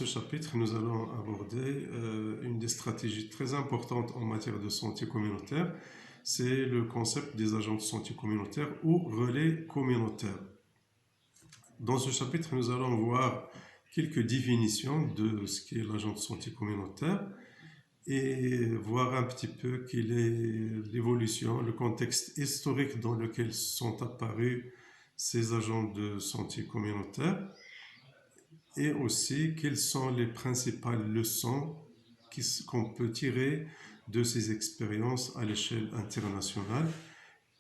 chapitre, nous allons aborder une des stratégies très importantes en matière de santé communautaire. C'est le concept des agents de santé communautaire ou relais communautaires. Dans ce chapitre, nous allons voir quelques définitions de ce qu'est l'agent de santé communautaire et voir un petit peu quelle est l'évolution, le contexte historique dans lequel sont apparus ces agents de santé communautaire et aussi quelles sont les principales leçons qu'on peut tirer de ces expériences à l'échelle internationale.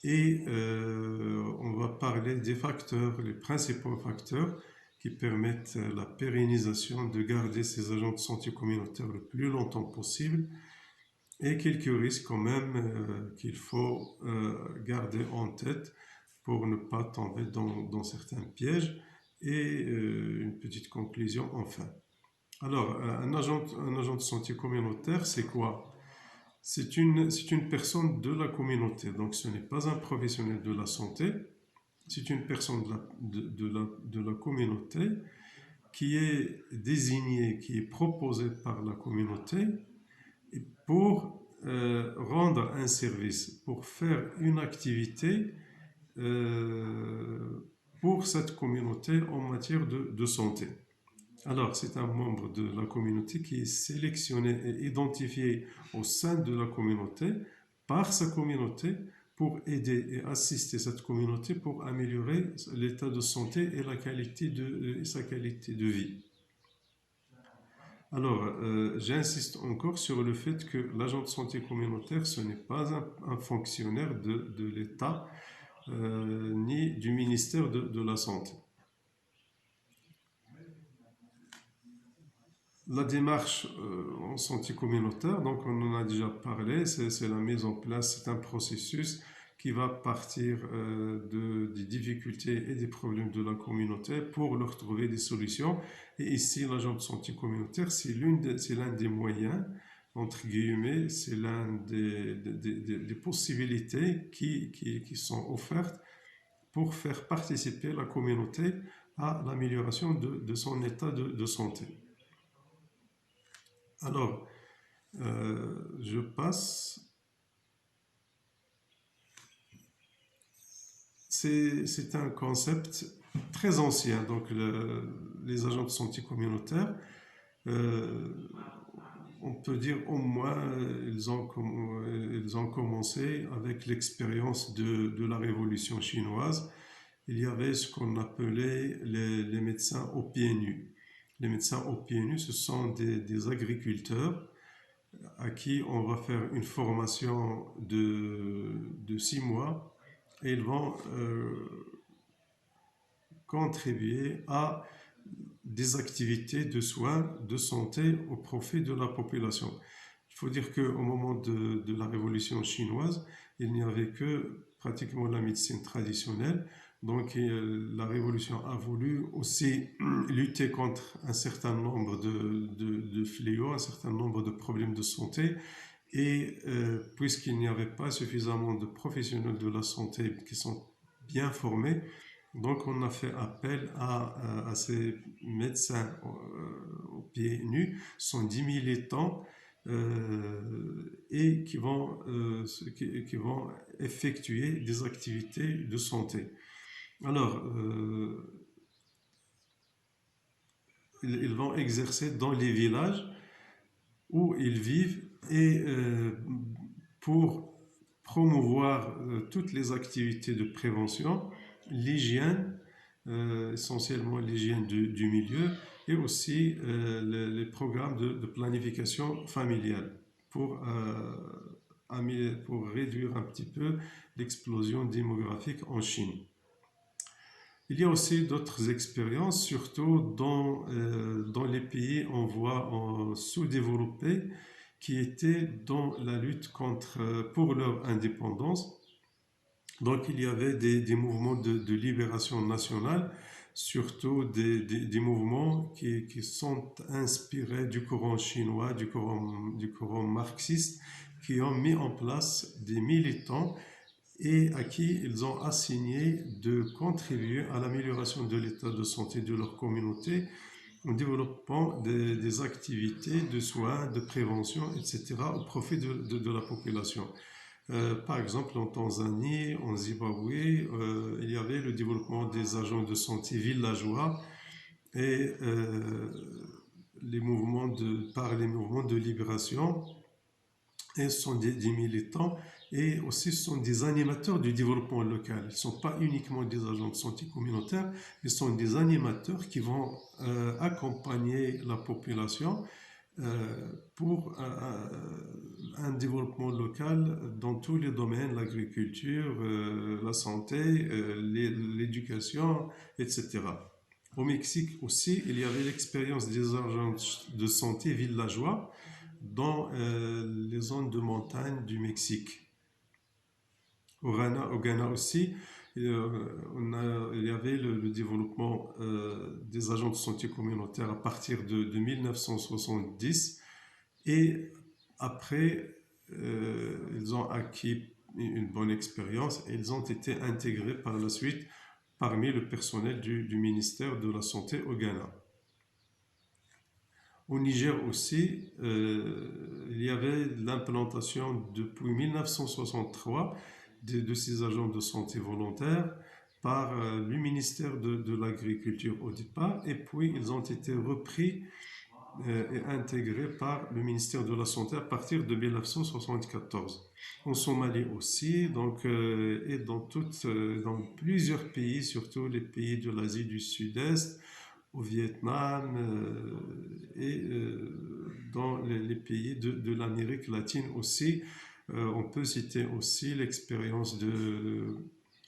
Et on va parler des facteurs, les principaux facteurs qui permettent la pérennisation de garder ces agents de santé communautaire le plus longtemps possible et quelques risques quand même qu'il faut garder en tête pour ne pas tomber dans certains pièges et une petite conclusion enfin. Alors, un agent de santé communautaire, c'est quoi? C'est une personne de la communauté, donc ce n'est pas un professionnel de la santé, c'est une personne de la communauté qui est désignée, qui est proposée par la communauté pour rendre un service, pour faire une activité pour cette communauté en matière de santé. Alors, c'est un membre de la communauté qui est sélectionné et identifié au sein de la communauté par sa communauté pour aider et assister cette communauté pour améliorer l'état de santé et sa qualité de vie. Alors, j'insiste encore sur le fait que l'agent de santé communautaire, ce n'est pas un fonctionnaire de l'État ni du ministère de la Santé. La démarche en santé communautaire, donc on en a déjà parlé, c'est la mise en place, c'est un processus qui va partir des difficultés et des problèmes de la communauté pour leur trouver des solutions. Et ici, l'agent de santé communautaire, c'est l'un des moyens, entre guillemets, c'est l'une des possibilités qui sont offertes pour faire participer la communauté à l'amélioration de son état de santé. Alors, je passe. C'est un concept très ancien, donc les agents de santé communautaire, on peut dire au moins ils ont commencé avec l'expérience de la révolution chinoise. Il y avait ce qu'on appelait les médecins aux pieds nus. Les médecins aux pieds nus, ce sont des agriculteurs à qui on va faire une formation de 6 mois et ils vont contribuer à des activités de soins, de santé au profit de la population. Il faut dire qu'au moment de la révolution chinoise, il n'y avait que pratiquement la médecine traditionnelle. Donc la révolution a voulu aussi lutter contre un certain nombre de fléaux, un certain nombre de problèmes de santé. Et puisqu'il n'y avait pas suffisamment de professionnels de la santé qui sont bien formés, donc on a fait appel à ces médecins aux pieds nus, sont 10 militants et qui vont effectuer des activités de santé. Alors, ils vont exercer dans les villages où ils vivent et pour promouvoir toutes les activités de prévention, l'hygiène, essentiellement l'hygiène du milieu, et aussi les programmes de planification familiale pour réduire un petit peu l'explosion démographique en Chine. Il y a aussi d'autres expériences, surtout dans les pays en voie sous-développés, qui étaient dans la lutte pour leur indépendance. Donc il y avait des mouvements de libération nationale, surtout des mouvements qui sont inspirés du courant chinois, du courant marxiste, qui ont mis en place des militants et à qui ils ont assigné de contribuer à l'amélioration de l'état de santé de leur communauté en développant des activités de soins, de prévention, etc., au profit de la population. Par exemple, en Tanzanie, en Zimbabwe, il y avait le développement des agents de santé villageois et par les mouvements de libération, et ce sont des militants et aussi ce sont des animateurs du développement local. Ils ne sont pas uniquement des agents de santé communautaire, ils sont des animateurs qui vont accompagner la population pour un développement local dans tous les domaines, l'agriculture, la santé, l'éducation, etc. Au Mexique aussi, il y avait l'expérience des agents de santé villageois dans les zones de montagne du Mexique. Au Ghana aussi, il y avait le développement des agents de santé communautaire à partir de 1970 et après, ils ont acquis une bonne expérience et ils ont été intégrés par la suite parmi le personnel du ministère de la Santé au Ghana. Au Niger aussi, il y avait l'implantation depuis 1963 de ces agents de santé volontaires par le ministère de l'Agriculture au départ, et puis ils ont été repris et intégrés par le ministère de la Santé à partir de 1974. En Somalie aussi, donc, et dans plusieurs pays, surtout les pays de l'Asie du Sud-Est, au Vietnam et dans les pays de l'Amérique latine aussi. On peut citer aussi l'expérience de,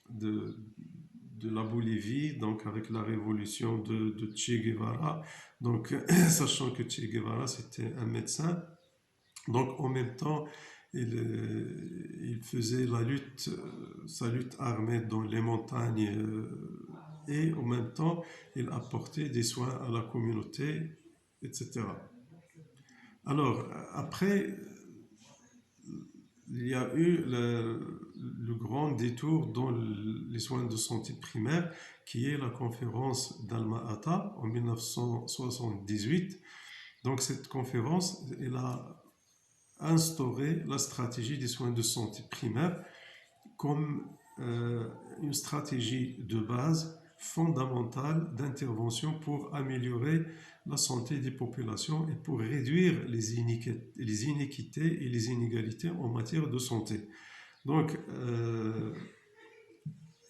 de la Bolivie, donc avec la révolution de Che Guevara. Donc, sachant que Che Guevara, c'était un médecin, donc en même temps, il faisait sa lutte armée dans les montagnes et en même temps, il apportait des soins à la communauté, etc. Alors, après, il y a eu le grand détour dans les soins de santé primaire, qui est la conférence d'Alma-Ata en 1978. Donc, cette conférence, elle a instauré la stratégie des soins de santé primaire comme une stratégie de base fondamentale d'intervention pour améliorer la santé des populations et pour réduire les inéquités et les inégalités en matière de santé. Donc,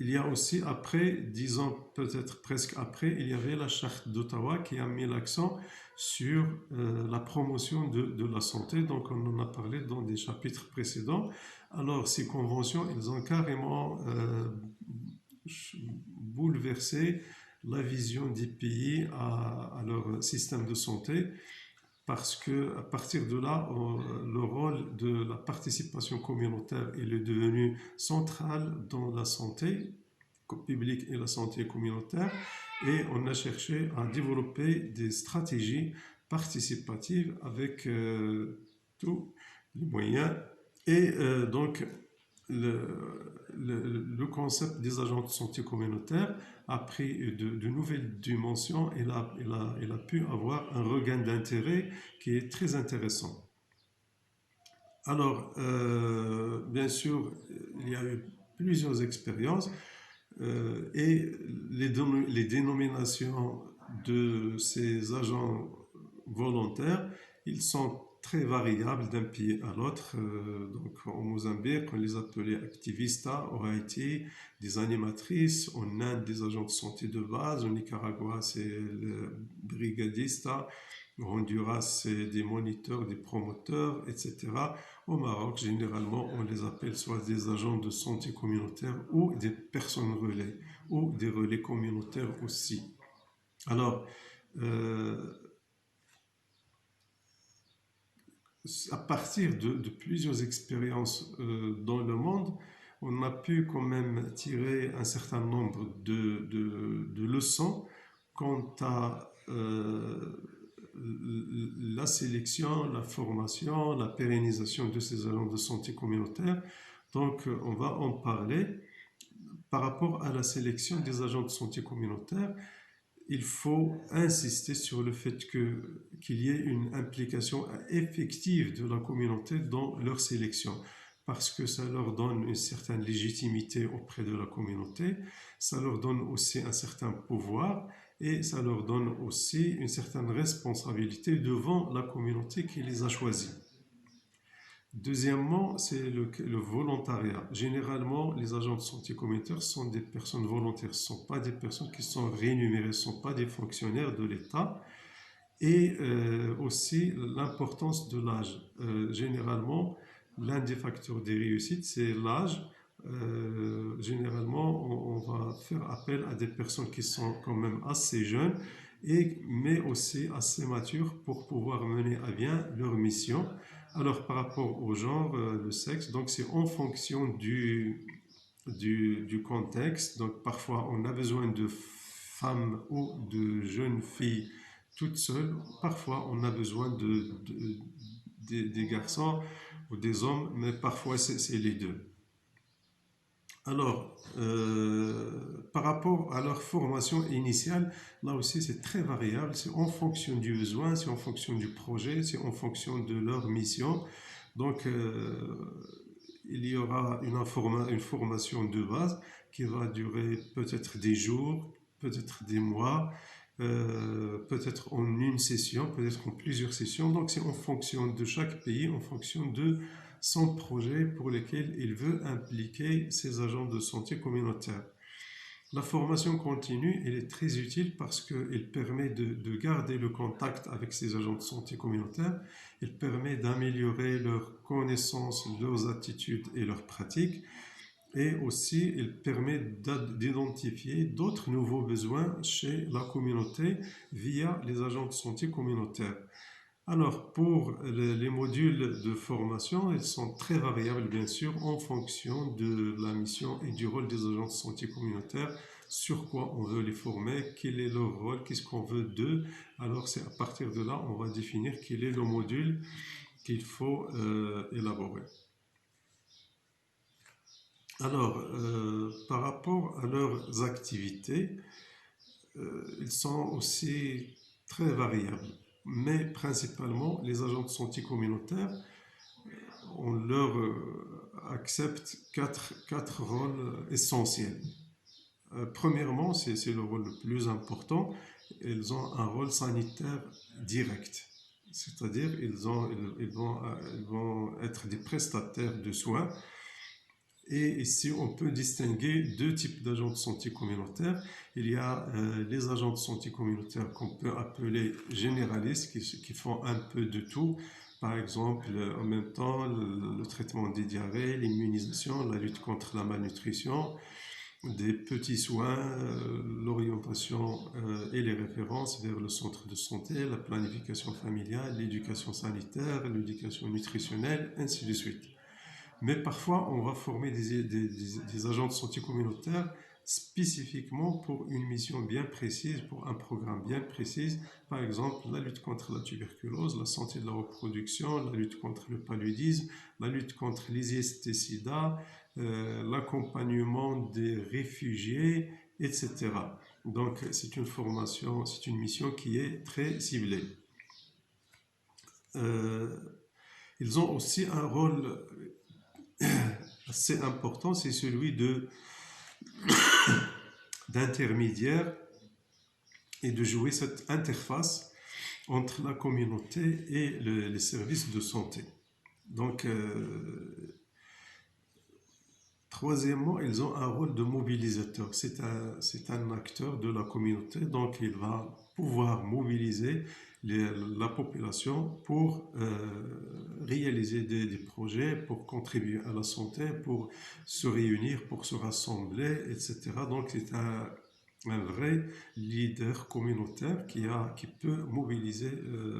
il y a aussi après, 10 ans peut-être presque après, il y avait la charte d'Ottawa qui a mis l'accent sur la promotion de la santé. Donc on en a parlé dans des chapitres précédents. Alors ces conventions, elles ont carrément bouleversé la vision des pays à leur système de santé parce que à partir de là, le rôle de la participation communautaire est devenu central dans la santé publique et la santé communautaire, et on a cherché à développer des stratégies participatives avec tous les moyens. Et donc, le concept des agents de santé communautaire a pris de nouvelles dimensions et il a pu avoir un regain d'intérêt qui est très intéressant. Alors, bien sûr, il y a eu plusieurs expériences et les dénominations de ces agents volontaires, ils sont très variables d'un pays à l'autre. Donc, au Mozambique, on les appelait activistas, au Haïti, des animatrices, en Inde, des agents de santé de base, au Nicaragua, c'est le brigadista, au Honduras, c'est des moniteurs, des promoteurs, etc. Au Maroc, généralement, on les appelle soit des agents de santé communautaire ou des personnes relais ou des relais communautaires aussi. Alors, à partir de plusieurs expériences dans le monde, on a pu quand même tirer un certain nombre de leçons quant à la sélection, la formation, la pérennisation de ces agents de santé communautaire. Donc, on va en parler. Par rapport à la sélection des agents de santé communautaire, il faut insister sur le fait qu'il y ait une implication effective de la communauté dans leur sélection, parce que ça leur donne une certaine légitimité auprès de la communauté, ça leur donne aussi un certain pouvoir et ça leur donne aussi une certaine responsabilité devant la communauté qui les a choisis. Deuxièmement, c'est le volontariat. Généralement, les agents de santé communautaire sont des personnes volontaires, ce ne sont pas des personnes qui sont rémunérées, ce ne sont pas des fonctionnaires de l'État. Et aussi l'importance de l'âge. Généralement, l'un des facteurs de réussite, c'est l'âge. Généralement, on va faire appel à des personnes qui sont quand même assez jeunes, mais aussi assez matures pour pouvoir mener à bien leur mission. Alors, par rapport au genre, le sexe, donc c'est en fonction du contexte. Donc, parfois, on a besoin de femmes ou de jeunes filles toutes seules. Parfois, on a besoin des garçons ou des hommes, mais parfois, c'est les deux. Alors, par rapport à leur formation initiale, là aussi c'est très variable, c'est en fonction du besoin, c'est en fonction du projet, c'est en fonction de leur mission. Donc, il y aura une formation de base qui va durer peut-être des jours, peut-être des mois, peut-être en une session, peut-être en plusieurs sessions. Donc, c'est en fonction de chaque pays, en fonction de son projet pour lequel il veut impliquer ses agents de santé communautaire. La formation continue, elle est très utile parce qu'elle permet de garder le contact avec ces agents de santé communautaire, elle permet d'améliorer leurs connaissances, leurs attitudes et leurs pratiques, et aussi elle permet d'identifier d'autres nouveaux besoins chez la communauté via les agents de santé communautaire. Alors, pour les modules de formation, ils sont très variables, bien sûr, en fonction de la mission et du rôle des agents de santé communautaire, sur quoi on veut les former, quel est leur rôle, qu'est-ce qu'on veut d'eux. Alors, c'est à partir de là, on va définir quel est le module qu'il faut élaborer. Alors, par rapport à leurs activités, ils sont aussi très variables. Mais principalement, les agents de santé communautaire, on leur accepte quatre rôles essentiels. Premièrement, c'est le rôle le plus important, ils ont un rôle sanitaire direct. C'est-à-dire ils vont être des prestataires de soins. Et ici, on peut distinguer deux types d'agents de santé communautaire. Il y a les agents de santé communautaire qu'on peut appeler généralistes, qui font un peu de tout. Par exemple, en même temps, le traitement des diarrhées, l'immunisation, la lutte contre la malnutrition, des petits soins, l'orientation et les références vers le centre de santé, la planification familiale, l'éducation sanitaire, l'éducation nutritionnelle, ainsi de suite. Mais parfois, on va former des agents de santé communautaire spécifiquement pour une mission bien précise, pour un programme bien précis. Par exemple, la lutte contre la tuberculose, la santé de la reproduction, la lutte contre le paludisme, la lutte contre les IST-Sida, l'accompagnement des réfugiés, etc. Donc, c'est une formation, c'est une mission qui est très ciblée. Ils ont aussi un rôle assez important, c'est celui d'intermédiaire et de jouer cette interface entre la communauté et les services de santé. Donc, troisièmement, ils ont un rôle de mobilisateur. C'est un acteur de la communauté, donc il va pouvoir mobiliser la population pour réaliser des projets, pour contribuer à la santé, pour se réunir, pour se rassembler, etc. Donc c'est un vrai leader communautaire qui peut mobiliser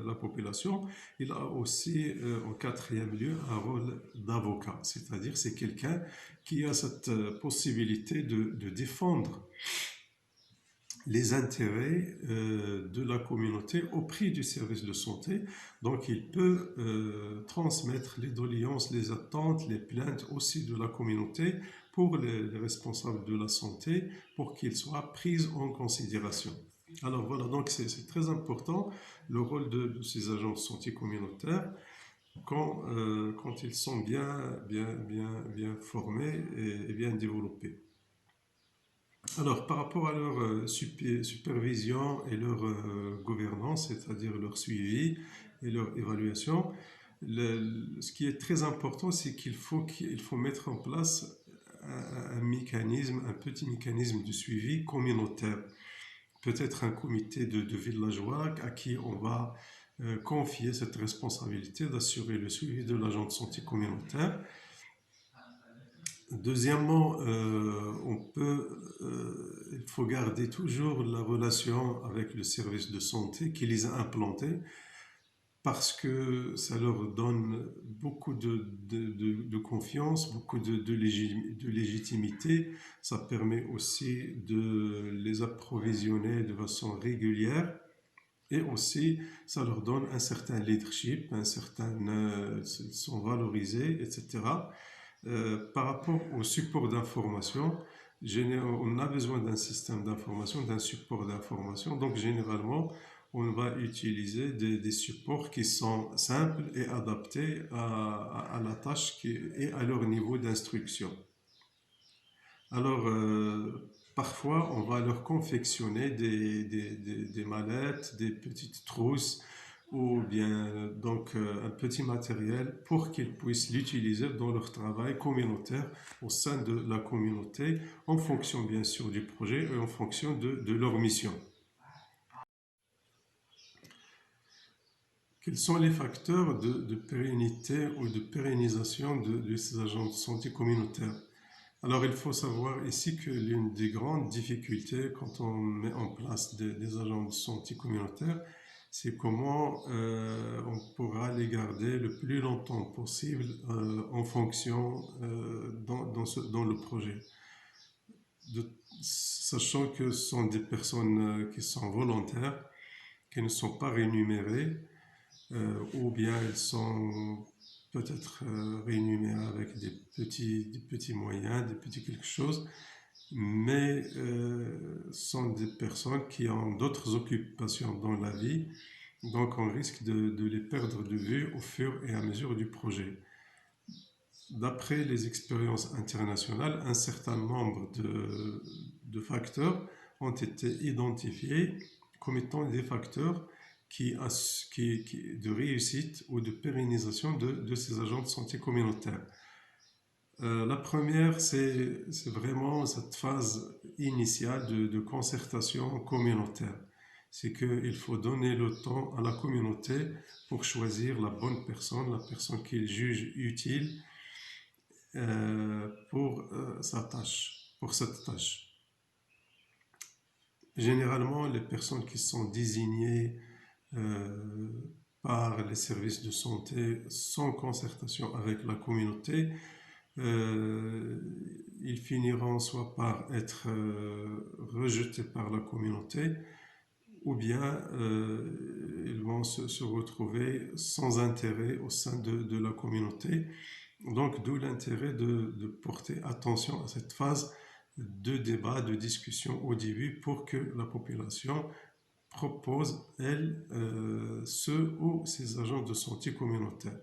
la population. Il a aussi, en quatrième lieu, un rôle d'avocat, c'est-à-dire c'est quelqu'un qui a cette possibilité de défendre les intérêts de la communauté auprès du service de santé. Donc, il peut transmettre les doléances, les attentes, les plaintes aussi de la communauté pour les responsables de la santé pour qu'ils soient pris en considération. Alors voilà, donc c'est très important le rôle de ces agents de santé communautaire quand ils sont bien formés et bien développés. Alors, par rapport à leur supervision et leur gouvernance, c'est-à-dire leur suivi et leur évaluation, ce qui est très important, c'est qu'il faut mettre en place un mécanisme, un petit mécanisme de suivi communautaire. Peut-être un comité de villageois à qui on va confier cette responsabilité d'assurer le suivi de l'agent de santé communautaire. Deuxièmement, il faut garder toujours la relation avec le service de santé qui les a implantés parce que ça leur donne beaucoup de confiance, beaucoup de légitimité. Ça permet aussi de les approvisionner de façon régulière et aussi ça leur donne un certain leadership, ils sont valorisés, etc. Par rapport au support d'information, on a besoin d'un système d'information, d'un support d'information. Donc, généralement, on va utiliser des supports qui sont simples et adaptés à la tâche et à leur niveau d'instruction. Alors, parfois, on va leur confectionner des mallettes, des petites trousses ou bien un petit matériel pour qu'ils puissent l'utiliser dans leur travail communautaire au sein de la communauté en fonction bien sûr du projet et en fonction de leur mission. Quels sont les facteurs de pérennité ou de pérennisation de ces agents de santé communautaire? Alors, il faut savoir ici que l'une des grandes difficultés quand on met en place des agents de santé communautaire, c'est comment on pourra les garder le plus longtemps possible en fonction dans le projet. Sachant que ce sont des personnes qui sont volontaires, qui ne sont pas rémunérées, ou bien elles sont peut-être rémunérées avec des petits moyens, des petits quelque chose, mais sont des personnes qui ont d'autres occupations dans la vie, donc on risque de les perdre de vue au fur et à mesure du projet. D'après les expériences internationales, un certain nombre de facteurs ont été identifiés comme étant des facteurs de réussite ou de pérennisation de ces agents de santé communautaire. La première, c'est vraiment cette phase initiale de concertation communautaire. C'est qu'il faut donner le temps à la communauté pour choisir la bonne personne, la personne qu'ils jugent utile pour cette tâche. Généralement, les personnes qui sont désignées euh, par les services de santé sans concertation avec la communauté, euh, ils finiront soit par être rejetés par la communauté, ou bien ils vont se retrouver sans intérêt au sein de la communauté. Donc, d'où l'intérêt de porter attention à cette phase de débat, de discussion au début pour que la population propose, elle, ceux ou ses agents de santé communautaire.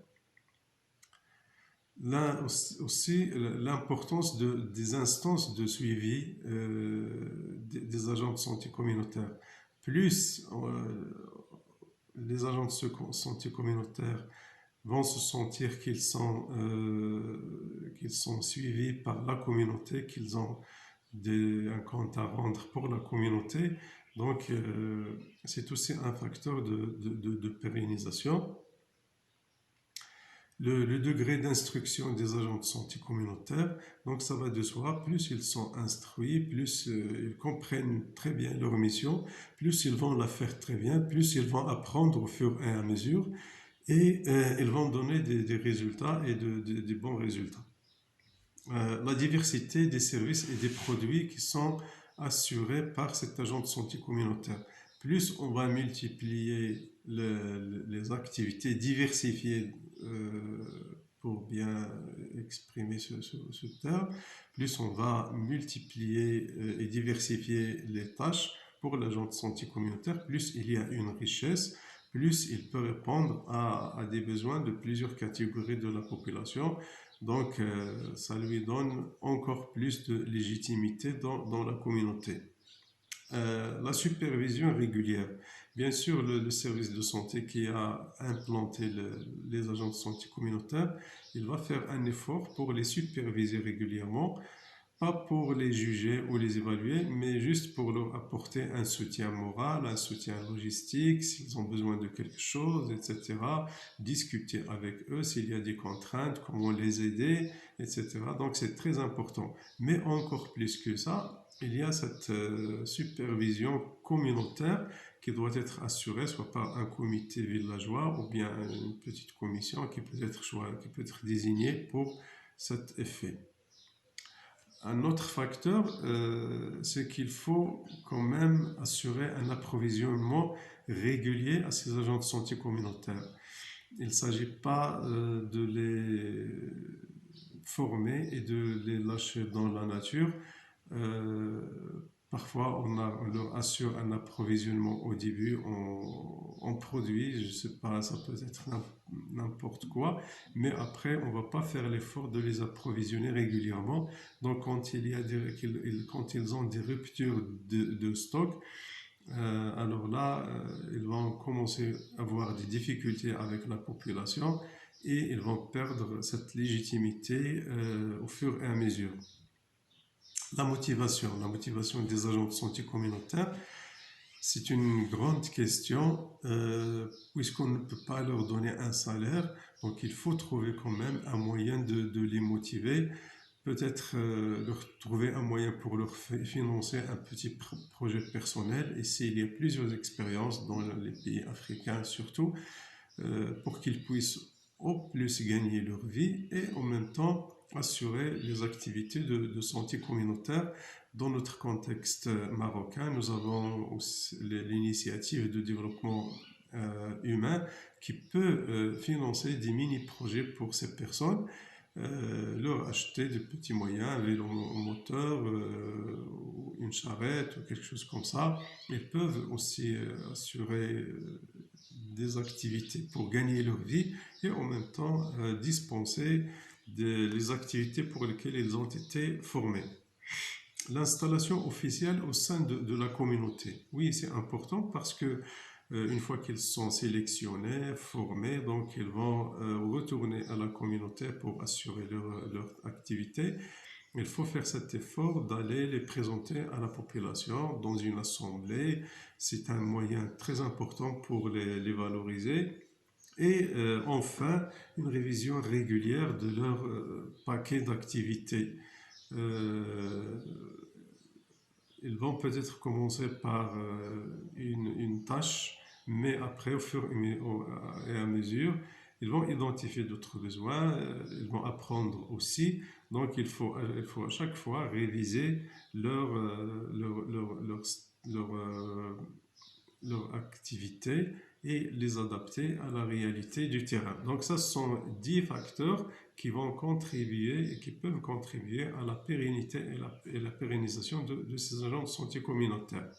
Là aussi, l'importance des instances de suivi des agents de santé communautaire. Plus les agents de santé communautaire vont se sentir qu'ils sont suivis par la communauté, qu'ils ont un compte à rendre pour la communauté. Donc, c'est aussi un facteur de pérennisation. Le degré d'instruction des agents de santé communautaire, donc ça va de soi, plus ils sont instruits, plus ils comprennent très bien leur mission, plus ils vont la faire très bien, plus ils vont apprendre au fur et à mesure, et ils vont donner des résultats et des bons résultats. La diversité des services et des produits qui sont assurés par cet agent de santé communautaire. Plus on va multiplier les activités diversifiées pour bien exprimer ce terme, plus on va multiplier et diversifier les tâches, pour l'agent de santé communautaire, plus il y a une richesse, plus il peut répondre à des besoins de plusieurs catégories de la population. Donc, ça lui donne encore plus de légitimité dans la communauté. La supervision régulière. Bien sûr, le service de santé qui a implanté les agents de santé communautaire, il va faire un effort pour les superviser régulièrement, pas pour les juger ou les évaluer, mais juste pour leur apporter un soutien moral, un soutien logistique, s'ils ont besoin de quelque chose, etc. Discuter avec eux s'il y a des contraintes, comment les aider, etc. Donc c'est très important. Mais encore plus que ça, il y a cette supervision communautaire qui doit être assurée soit par un comité villageois ou bien une petite commission qui peut être désignée pour cet effet. Un autre facteur, c'est qu'il faut quand même assurer un approvisionnement régulier à ces agents de santé communautaire. Il ne s'agit pas de les former et de les lâcher dans la nature. Euh, Parfois, on leur assure un approvisionnement au début en produits, je ne sais pas, ça peut être n'importe quoi, mais après, on ne va pas faire l'effort de les approvisionner régulièrement. Donc, quand ils ont des ruptures de stock, alors là, ils vont commencer à avoir des difficultés avec la population et ils vont perdre cette légitimité au fur et à mesure. La motivation des agents de santé communautaire, c'est une grande question puisqu'on ne peut pas leur donner un salaire. Donc il faut trouver quand même un moyen de les motiver. Peut-être leur trouver un moyen pour leur financer un petit projet personnel. Et s'il y a plusieurs expériences dans les pays africains surtout, pour qu'ils puissent au plus gagner leur vie et en même temps assurer les activités de santé communautaire. Dans notre contexte marocain, nous avons aussi l'initiative de développement humain qui peut financer des mini-projets pour ces personnes, leur acheter des petits moyens, un vélo moteur, une charrette ou quelque chose comme ça. Ils peuvent aussi assurer des activités pour gagner leur vie et en même temps dispenser les activités pour lesquelles ils ont été formés. L'installation officielle au sein de la communauté. Oui, c'est important parce que une fois qu'ils sont sélectionnés, formés, donc ils vont retourner à la communauté pour assurer leur activité. Il faut faire cet effort d'aller les présenter à la population dans une assemblée. C'est un moyen très important pour les valoriser. Et enfin, une révision régulière de leur paquet d'activités. Euh, Ils vont peut-être commencer par une tâche, mais après, au fur et à mesure, ils vont identifier d'autres besoins, ils vont apprendre aussi. Donc, il faut à chaque fois réviser leur, leur, leur activité et les adapter à la réalité du terrain. Donc ça, ce sont 10 facteurs qui vont contribuer et qui peuvent contribuer à la pérennité et la pérennisation de ces agents de santé communautaire.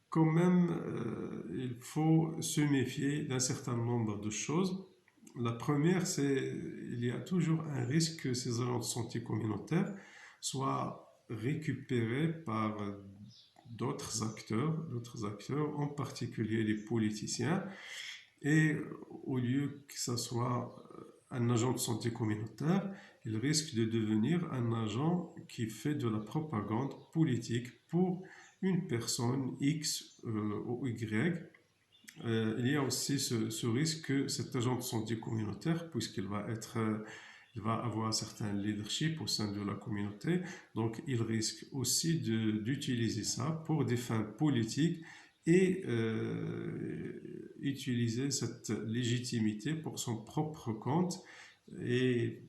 Quand même, il faut se méfier d'un certain nombre de choses. La première, c'est qu'il y a toujours un risque que ces agents de santé communautaire soient récupérés par d'autres acteurs, en particulier les politiciens, et au lieu que ce soit un agent de santé communautaire, il risque de devenir un agent qui fait de la propagande politique pour une personne X ou Y. Il y a aussi ce risque que cet agent de santé communautaire, puisqu'il va être il va avoir un certain leadership au sein de la communauté, donc il risque aussi d'utiliser ça pour des fins politiques et utiliser cette légitimité pour son propre compte et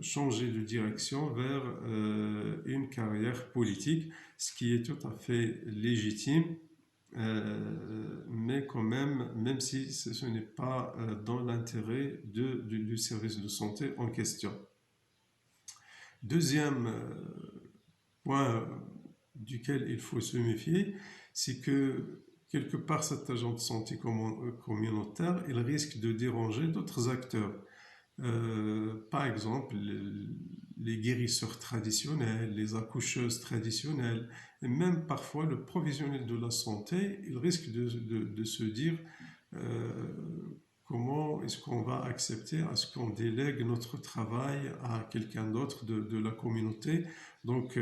changer de direction vers une carrière politique, ce qui est tout à fait légitime, mais quand même, même si ce n'est pas dans l'intérêt du service de santé en question. Deuxième point duquel il faut se méfier, c'est que quelque part cet agent de santé communautaire, il risque de déranger d'autres acteurs. Par exemple, les guérisseurs traditionnels, les accoucheuses traditionnelles, et même parfois le professionnel de la santé, il risque de se dire comment est-ce qu'on va accepter à ce qu'on délègue notre travail à quelqu'un d'autre de la communauté. Donc,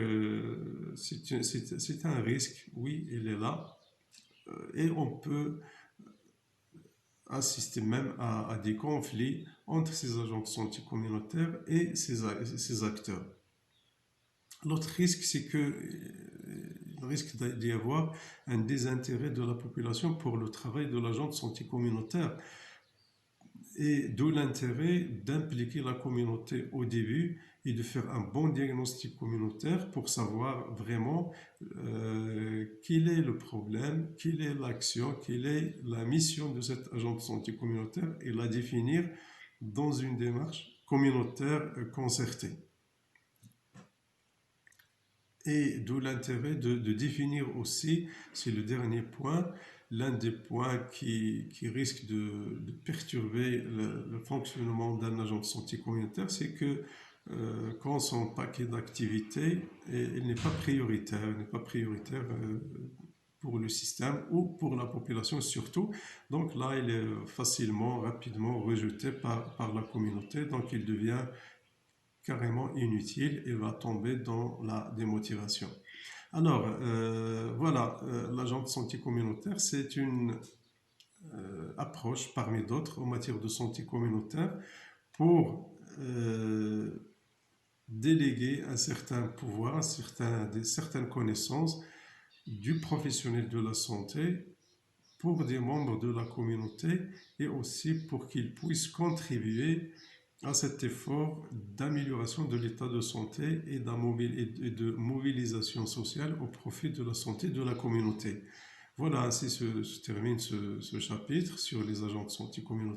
c'est un risque, oui, il est là. Et on peut assister même à des conflits entre ces agents de santé communautaire et ces acteurs. L'autre risque, c'est que il risque d'y avoir un désintérêt de la population pour le travail de l'agent de santé communautaire. Et d'où l'intérêt d'impliquer la communauté au début et de faire un bon diagnostic communautaire pour savoir vraiment quel est le problème, quelle est l'action, quelle est la mission de cet agent de santé communautaire et la définir dans une démarche communautaire concertée. Et d'où l'intérêt de définir aussi, c'est le dernier point, l'un des points qui risque de perturber le fonctionnement d'un agent de santé communautaire, c'est que quand son paquet d'activités il n'est pas prioritaire, pour le système ou pour la population surtout. Donc là, il est facilement, rapidement rejeté par la communauté, donc il devient carrément inutile et va tomber dans la démotivation. Alors, voilà, l'agent de santé communautaire, c'est une approche parmi d'autres en matière de santé communautaire pour déléguer un certain pouvoir, certaines connaissances du professionnel de la santé pour des membres de la communauté et aussi pour qu'ils puissent contribuer à cet effort d'amélioration de l'état de santé et de mobilisation sociale au profit de la santé de la communauté. Voilà, ainsi se termine ce chapitre sur les agents de santé communautaire.